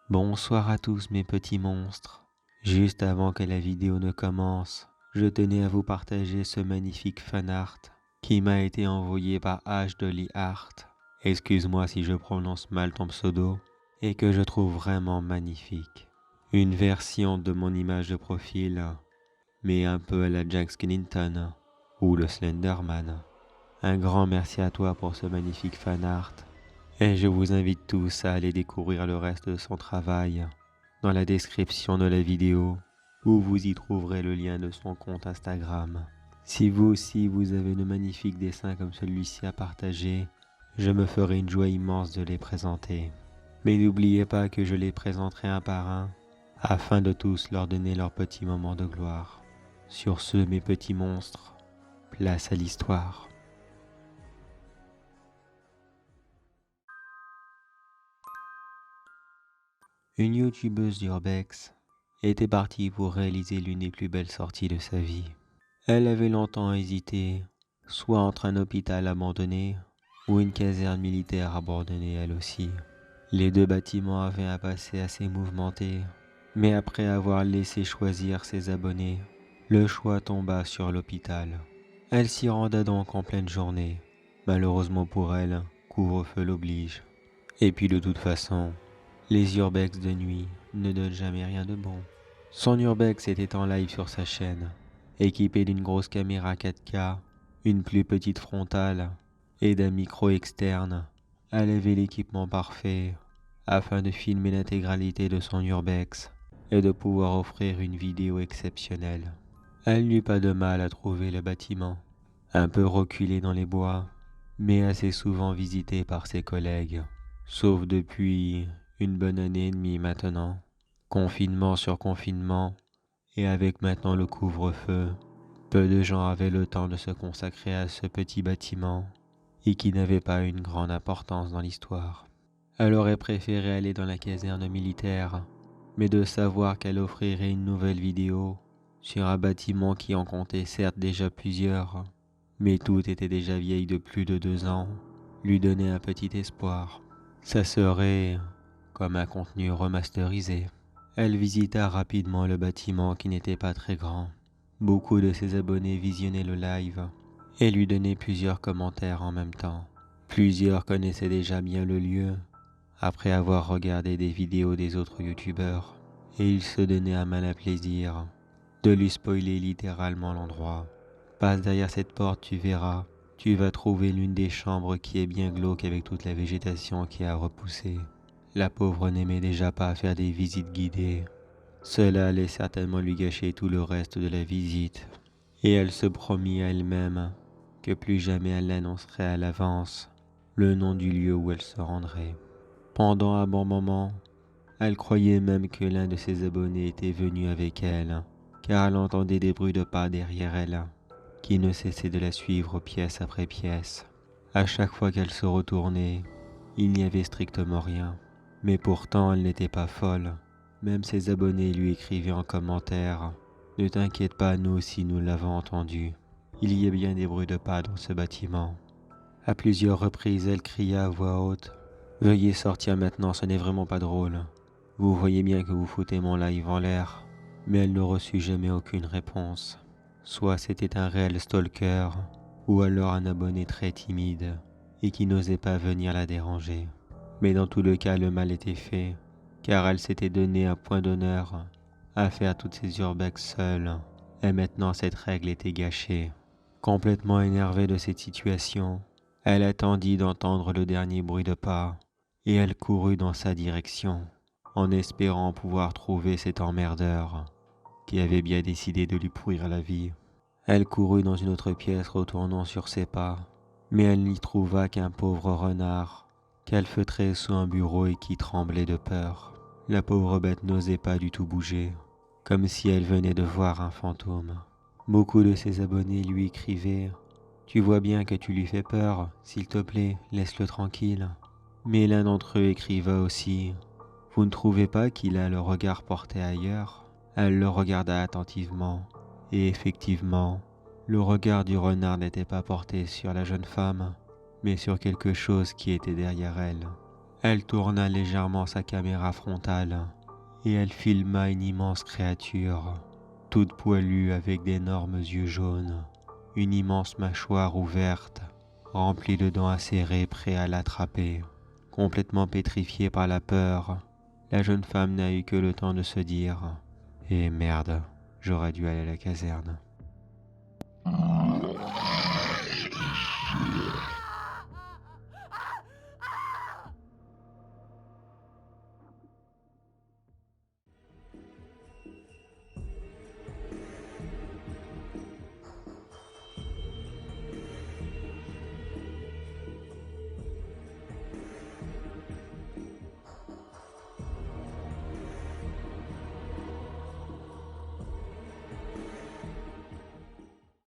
Bonsoir à tous mes petits monstres. Juste avant que la vidéo ne commence, je tenais à vous partager ce magnifique fanart qui m'a été envoyé par H. Dolly Art. Excuse-moi si je prononce mal ton pseudo et que je trouve vraiment magnifique. Une version de mon image de profil, mais un peu à la Jack Skellington ou le Slenderman. Un grand merci à toi pour ce magnifique fanart. Et je vous invite tous à aller découvrir le reste de son travail dans la description de la vidéo où vous y trouverez le lien de son compte Instagram. Si vous aussi vous avez de magnifiques dessins comme celui-ci à partager, je me ferai une joie immense de les présenter. Mais n'oubliez pas que je les présenterai un par un afin de tous leur donner leur petit moment de gloire. Sur ce, mes petits monstres, place à l'histoire. Une youtubeuse d'Urbex était partie pour réaliser l'une des plus belles sorties de sa vie. Elle avait longtemps hésité, soit entre un hôpital abandonné ou une caserne militaire abandonnée elle aussi. Les deux bâtiments avaient un passé assez mouvementé, mais après avoir laissé choisir ses abonnés, le choix tomba sur l'hôpital. Elle s'y renda donc en pleine journée. Malheureusement pour elle, couvre-feu l'oblige. Et puis de toute façon, les urbex de nuit ne donnent jamais rien de bon. Son urbex était en live sur sa chaîne, équipé d'une grosse caméra 4K, une plus petite frontale et d'un micro externe. Elle avait l'équipement parfait afin de filmer l'intégralité de son urbex et de pouvoir offrir une vidéo exceptionnelle. Elle n'eut pas de mal à trouver le bâtiment, un peu reculé dans les bois, mais assez souvent visité par ses collègues, sauf depuis une bonne année et demie maintenant, confinement sur confinement, et avec maintenant le couvre-feu, peu de gens avaient le temps de se consacrer à ce petit bâtiment et qui n'avait pas une grande importance dans l'histoire. Elle aurait préféré aller dans la caserne militaire, mais de savoir qu'elle offrirait une nouvelle vidéo sur un bâtiment qui en comptait certes déjà plusieurs, mais toutes étaient déjà vieilles de plus de 2 ans, lui donnait un petit espoir. Ça serait comme un contenu remasterisé. Elle visita rapidement le bâtiment qui n'était pas très grand. Beaucoup de ses abonnés visionnaient le live et lui donnaient plusieurs commentaires en même temps. Plusieurs connaissaient déjà bien le lieu après avoir regardé des vidéos des autres youtubeurs et ils se donnaient un malin plaisir de lui spoiler littéralement l'endroit. Passe derrière cette porte, tu verras. Tu vas trouver l'une des chambres qui est bien glauque avec toute la végétation qui a repoussé. La pauvre n'aimait déjà pas faire des visites guidées. Cela allait certainement lui gâcher tout le reste de la visite. Et elle se promit à elle-même que plus jamais elle n'annoncerait à l'avance le nom du lieu où elle se rendrait. Pendant un bon moment, elle croyait même que l'un de ses abonnés était venu avec elle, car elle entendait des bruits de pas derrière elle, qui ne cessaient de la suivre pièce après pièce. À chaque fois qu'elle se retournait, il n'y avait strictement rien. Mais pourtant, elle n'était pas folle. Même ses abonnés lui écrivaient en commentaire « Ne t'inquiète pas, nous aussi nous l'avons entendu. Il y a bien des bruits de pas dans ce bâtiment. » À plusieurs reprises, elle cria à voix haute « Veuillez sortir maintenant, ce n'est vraiment pas drôle. Vous voyez bien que vous foutez mon live en l'air. » Mais elle ne reçut jamais aucune réponse. Soit c'était un réel stalker, ou alors un abonné très timide et qui n'osait pas venir la déranger. Mais dans tout le cas, le mal était fait, car elle s'était donné un point d'honneur à faire toutes ses urbex seule, et maintenant cette règle était gâchée. Complètement énervée de cette situation, elle attendit d'entendre le dernier bruit de pas, et elle courut dans sa direction, en espérant pouvoir trouver cet emmerdeur qui avait bien décidé de lui pourrir la vie. Elle courut dans une autre pièce retournant sur ses pas, mais elle n'y trouva qu'un pauvre renard calfeutré sous un bureau et qui tremblait de peur. La pauvre bête n'osait pas du tout bouger, comme si elle venait de voir un fantôme. Beaucoup de ses abonnés lui écrivaient « Tu vois bien que tu lui fais peur, s'il te plaît, laisse-le tranquille. » Mais l'un d'entre eux écriva aussi « Vous ne trouvez pas qu'il a le regard porté ailleurs ?» Elle le regarda attentivement, et effectivement, le regard du renard n'était pas porté sur la jeune femme, mais sur quelque chose qui était derrière elle. Elle tourna légèrement sa caméra frontale et elle filma une immense créature, toute poilue avec d'énormes yeux jaunes, une immense mâchoire ouverte, remplie de dents acérées prêts à l'attraper. Complètement pétrifiée par la peur, la jeune femme n'a eu que le temps de se dire « Eh merde, j'aurais dû aller à la caserne ».